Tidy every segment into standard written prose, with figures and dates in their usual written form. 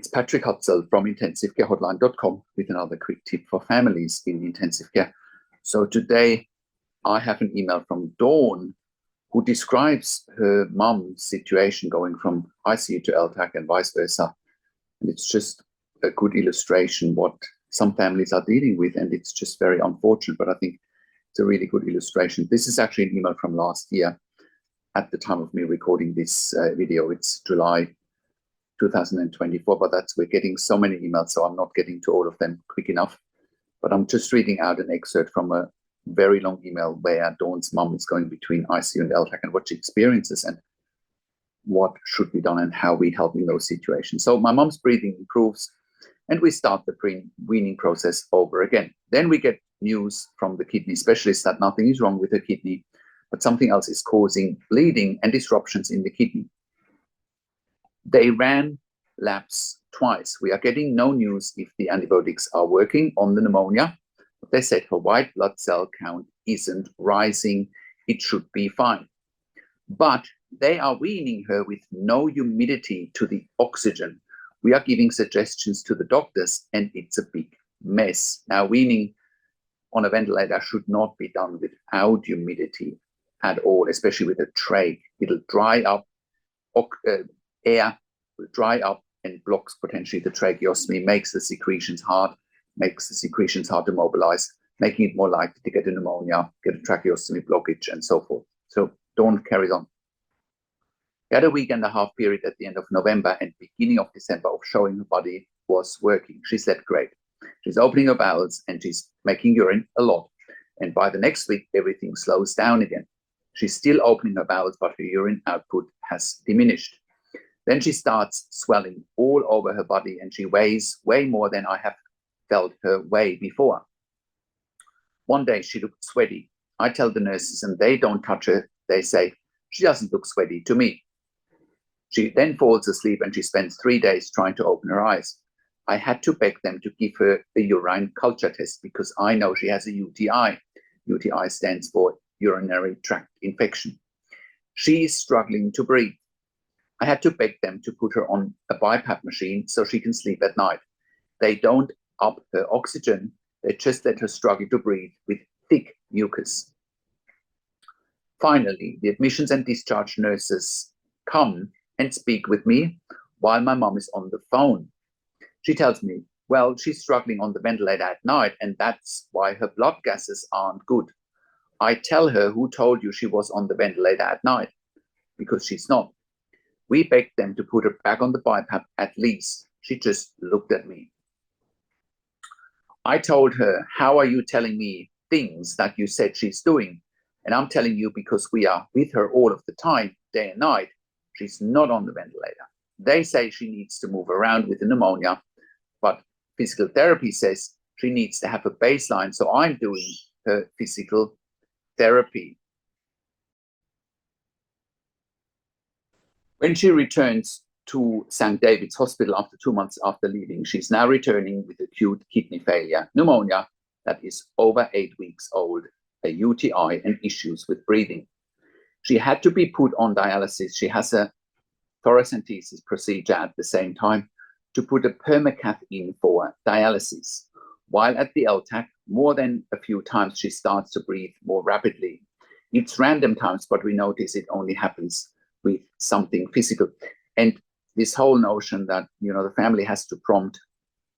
It's Patrick Hutzel from intensivcarehotline.com with another quick tip for families in intensive care. So today I have an email from Dawn who describes her mum's situation going from ICU to LTAC and vice versa. And it's just a good illustration what some families are dealing with, and it's just very unfortunate, but I think it's a really good illustration. This is actually an email from last year at the time of me recording this video. It's July 2024, but we're getting so many emails, so I'm not getting to all of them quick enough. But I'm just reading out an excerpt from a very long email where Dawn's mum is going between ICU and LTAC and what she experiences and what should be done and how we help in those situations. So my mum's breathing improves and we start the pre-weaning process over again. Then we get news from the kidney specialist that nothing is wrong with her kidney, but something else is causing bleeding and disruptions in the kidney. They ran labs twice. We are getting no news if the antibiotics are working on the pneumonia. They said her white blood cell count isn't rising. It should be fine. But they are weaning her with no humidity to the oxygen. We are giving suggestions to the doctors and it's a big mess. Now, weaning on a ventilator should not be done without humidity at all, especially with a trach. It'll dry up, air will dry up and blocks potentially the tracheostomy, makes the secretions hard to mobilize, making it more likely to get a pneumonia, get a tracheostomy blockage, and so forth. So don't carry on. We had a week and a half period at the end of November and beginning of December of showing her body was working. She slept great. She's opening her bowels and she's making urine a lot. And by the next week, everything slows down again. She's still opening her bowels, but her urine output has diminished. Then she starts swelling all over her body and she weighs way more than I have felt her weigh before. One day she looked sweaty. I tell the nurses and they don't touch her. They say, she doesn't look sweaty to me. She then falls asleep and she spends 3 days trying to open her eyes. I had to beg them to give her a urine culture test because I know she has a UTI. UTI stands for urinary tract infection. She is struggling to breathe. I had to beg them to put her on a BiPAP machine so she can sleep at night. They don't up her oxygen. They just let her struggle to breathe with thick mucus. Finally, the admissions and discharge nurses come and speak with me while my mom is on the phone. She tells me, well, she's struggling on the ventilator at night and that's why her blood gases aren't good. I tell her, who told you she was on the ventilator at night? Because she's not. We begged them to put her back on the BiPAP at least. She just looked at me. I told her, how are you telling me things that you said she's doing? And I'm telling you because we are with her all of the time, day and night. She's not on the ventilator. They say she needs to move around with the pneumonia, but physical therapy says she needs to have a baseline. So I'm doing her physical therapy. When she returns to St. David's Hospital after 2 months after leaving, she's now returning with acute kidney failure, pneumonia that is over 8 weeks old, a UTI, and issues with breathing. She had to be put on dialysis. She has a thoracentesis procedure at the same time to put a permacath in for dialysis. While at the LTAC, more than a few times she starts to breathe more rapidly. It's random times, but we notice it only happens with something physical. And this whole notion that, the family has to prompt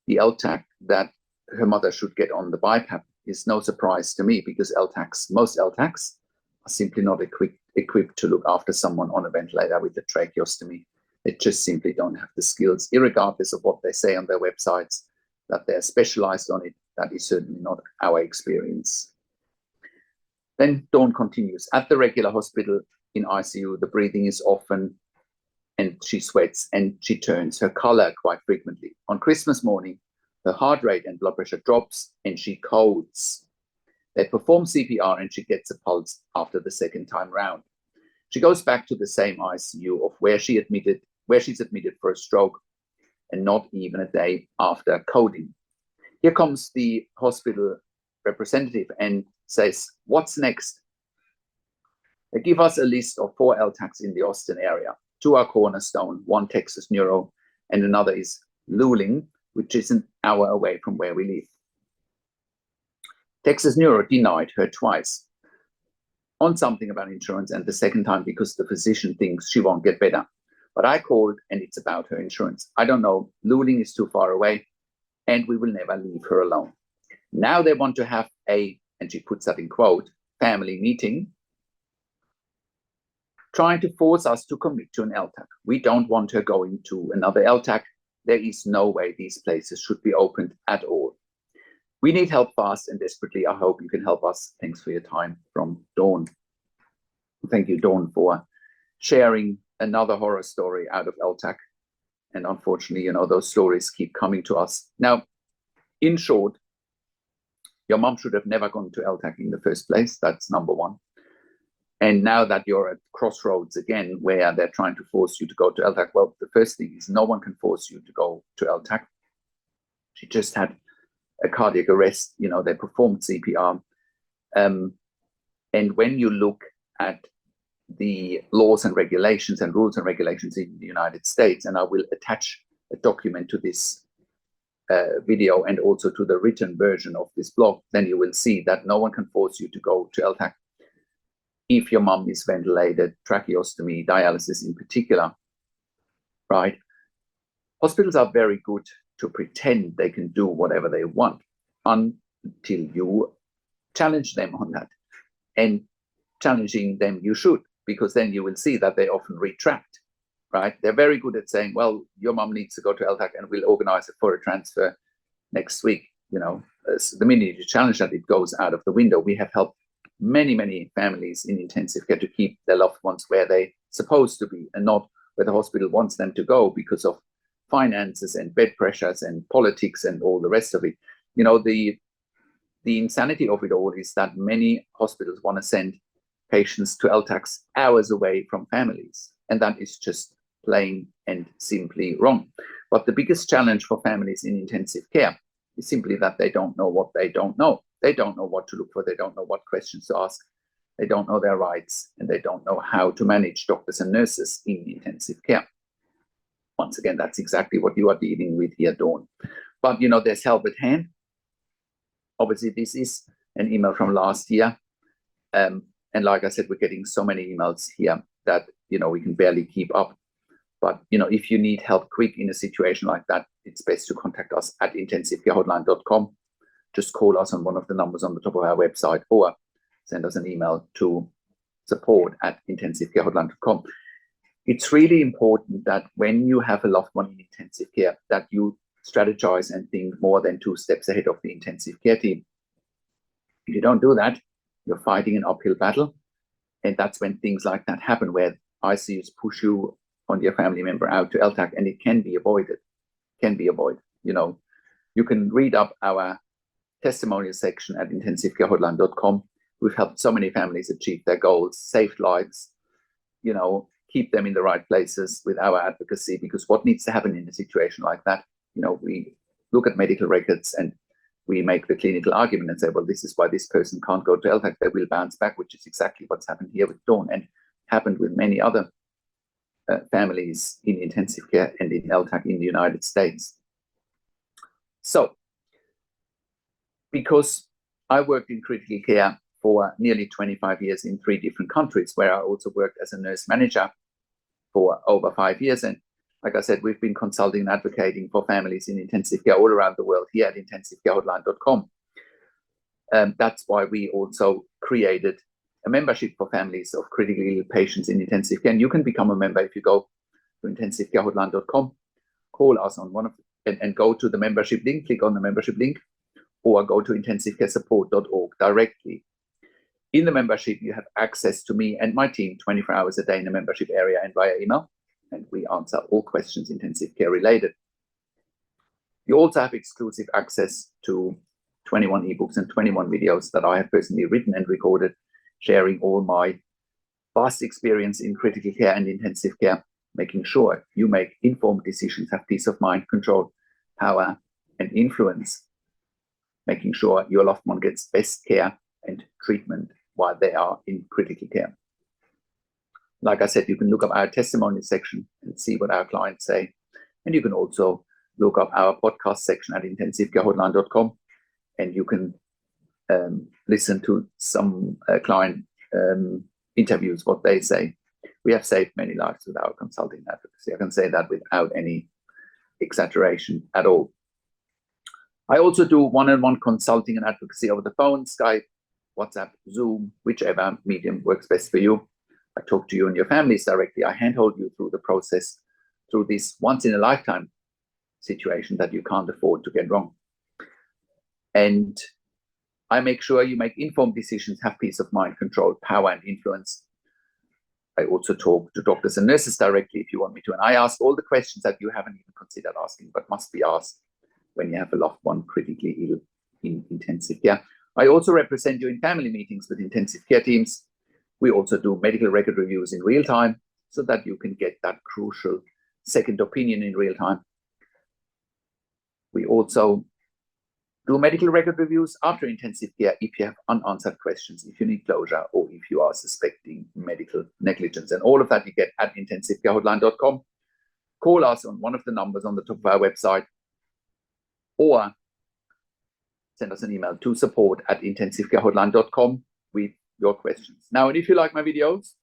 the LTAC that her mother should get on the BiPAP is no surprise to me because most LTACs are simply not equipped to look after someone on a ventilator with a tracheostomy. They just simply don't have the skills, irregardless of what they say on their websites, that they're specialized on it. That is certainly not our experience. Then Dawn continues. At the regular hospital in ICU, the breathing is often, and she sweats and she turns her color quite frequently. On Christmas morning, her heart rate and blood pressure drops and she codes. They perform CPR and she gets a pulse after the second time round. She goes back to the same ICU of where she's admitted for a stroke, and not even a day after coding. Here comes the hospital representative and says, what's next? They give us a list of 4 LTACs in the Austin area. 2 are Cornerstone, 1 Texas Neuro, and another is Luling, which is an hour away from where we live. Texas Neuro denied her twice on something about insurance, and the second time because the physician thinks she won't get better. But I called and it's about her insurance. I don't know, Luling is too far away and we will never leave her alone. Now they want to have a, and she puts that in quote, family meeting, trying to force us to commit to an LTAC. We don't want her going to another LTAC. There is no way these places should be opened at all. We need help fast and desperately. I hope you can help us. Thanks for your time, from Dawn. Thank you, Dawn, for sharing another horror story out of LTAC. And unfortunately, those stories keep coming to us. Now, in short, your mom should have never gone to LTAC in the first place. That's number one. And now that you're at crossroads again, where they're trying to force you to go to LTAC, well, the first thing is no one can force you to go to LTAC. She just had a cardiac arrest, they performed CPR. And when you look at the laws and regulations and rules and regulations in the United States, and I will attach a document to this video and also to the written version of this blog, then you will see that no one can force you to go to LTAC if your mom is ventilated, tracheostomy, dialysis in particular, right? Hospitals are very good to pretend they can do whatever they want until you challenge them on that. And challenging them you should, because then you will see that they often retract, right? They're very good at saying, well, your mom needs to go to LTAC and we'll organize it for a transfer next week. The minute you challenge that, it goes out of the window. We have helped many, many families in intensive care to keep their loved ones where they're supposed to be and not where the hospital wants them to go because of finances and bed pressures and politics and all the rest of it. The insanity of it all is that many hospitals want to send patients to LTACs hours away from families, and that is just plain and simply wrong. But the biggest challenge for families in intensive care is simply that they don't know what they don't know. They don't know what to look for. They don't know what questions to ask. They don't know their rights, and they don't know how to manage doctors and nurses in intensive care. Once again, that's exactly what you are dealing with here, Dawn. But, there's help at hand. Obviously, this is an email from last year. And like I said, we're getting so many emails here that, we can barely keep up. But, if you need help quick in a situation like that, it's best to contact us at intensivecarehotline.com. Just call us on one of the numbers on the top of our website, or send us an email to support@intensivecarehotline.com. It's really important that when you have a loved one in intensive care, that you strategize and think more than 2 steps ahead of the intensive care team. If you don't do that, you're fighting an uphill battle. And that's when things like that happen, where ICUs push you on your family member out to LTAC, and it can be avoided. You can read up our testimonial section at intensivecarehotline.com. We've helped so many families achieve their goals, saved lives, keep them in the right places with our advocacy, because what needs to happen in a situation like that, we look at medical records and we make the clinical argument and say, well, this is why this person can't go to LTAC. They will bounce back, which is exactly what's happened here with Dawn and happened with many other families in intensive care and in LTAC in the United States. So, because I worked in critical care for nearly 25 years in 3 different countries, where I also worked as a nurse manager for over 5 years. And like I said, we've been consulting and advocating for families in intensive care all around the world here at intensivecarehotline.com. That's why we also created a membership for families of critically ill patients in intensive care. And you can become a member if you go to intensivecarehotline.com, call us on one of and go to the membership link, click on the membership link, or go to intensivecaresupport.org directly. In the membership, you have access to me and my team 24 hours a day in the membership area and via email, and we answer all questions intensive care related. You also have exclusive access to 21 ebooks and 21 videos that I have personally written and recorded, sharing all my vast experience in critical care and intensive care, making sure you make informed decisions, have peace of mind, control, power, and influence, making sure your loved one gets best care and treatment while they are in critical care. Like I said, you can look up our testimony section and see what our clients say. And you can also look up our podcast section at intensivecarehotline.com, and you can listen to some client interviews, what they say. We have saved many lives with our consulting advocacy. I can say that without any exaggeration at all. I also do one-on-one consulting and advocacy over the phone, Skype, WhatsApp, Zoom, whichever medium works best for you. I talk to you and your families directly. I handhold you through the process, through this once-in-a-lifetime situation that you can't afford to get wrong. And I make sure you make informed decisions, have peace of mind, control, power, and influence. I also talk to doctors and nurses directly if you want me to. And I ask all the questions that you haven't even considered asking, but must be asked when you have a loved one critically ill in intensive care. I also represent you in family meetings with intensive care teams. We also do medical record reviews in real time so that you can get that crucial second opinion in real time. We also do medical record reviews after intensive care if you have unanswered questions, if you need closure, or if you are suspecting medical negligence. And all of that you get at intensivecarehotline.com. Call us on one of the numbers on the top of our website, or send us an email to support@intensivecarehotline.com with your questions. Now, and if you like my videos,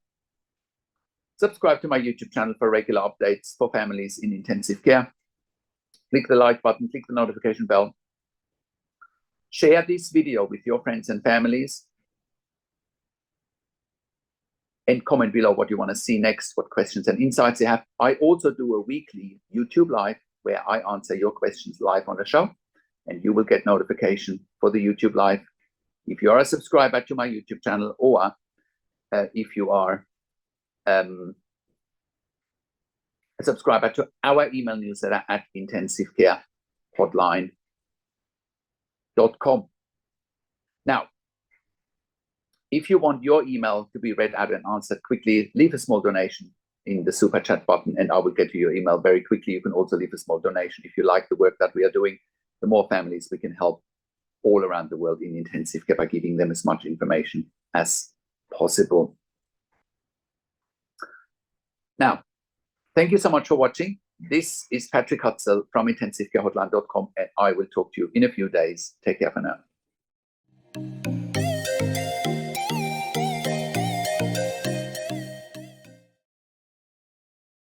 subscribe to my YouTube channel for regular updates for families in intensive care. Click the like button, click the notification bell. Share this video with your friends and families, and comment below what you want to see next, what questions and insights you have. I also do a weekly YouTube live where I answer your questions live on the show, and you will get notification for the YouTube live if you are a subscriber to my YouTube channel, or if you are a subscriber to our email newsletter at intensivecarehotline.com. Now, if you want your email to be read out and answered quickly, leave a small donation in the super chat button and I will get to your email very quickly. You can also leave a small donation if you like the work that we are doing. The more families we can help all around the world in intensive care by giving them as much information as possible. Now, thank you so much for watching. This is Patrick Hutzel from intensivecarehotline.com, and I will talk to you in a few days. Take care for now.